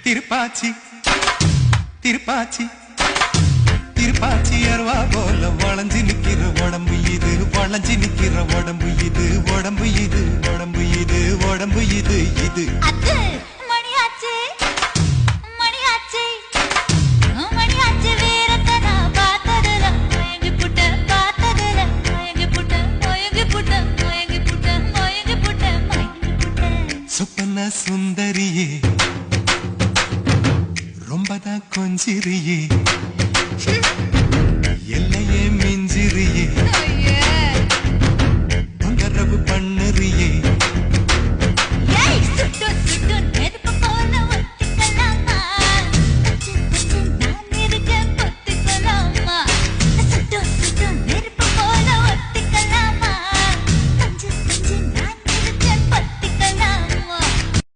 திருப்பாச்சி திருப்பாச்சி திருப்பாச்சி அருவா போல வளைஞ்சு நிக்கிற உடம்பு இது, வளைஞ்சு நிக்கிற உடம்பு இது, உடம்பு இது, உடம்பு இது, உடம்பு இது, இது மணியாச்சு மணியாச்சு மணியாச்சு வீரத்தனா பார்த்ததுல மயங்கி புட்ட பார்த்ததுல மயங்கி புட்ட மயங்கி புட்ட மயங்கி புட்ட மயங்கி புட்ட மயங்கி புட்ட சொப்பன சுந்தரியே ரொம்பதான் கொஞ்சிரியே எல்லையே மிஞ்சிரியே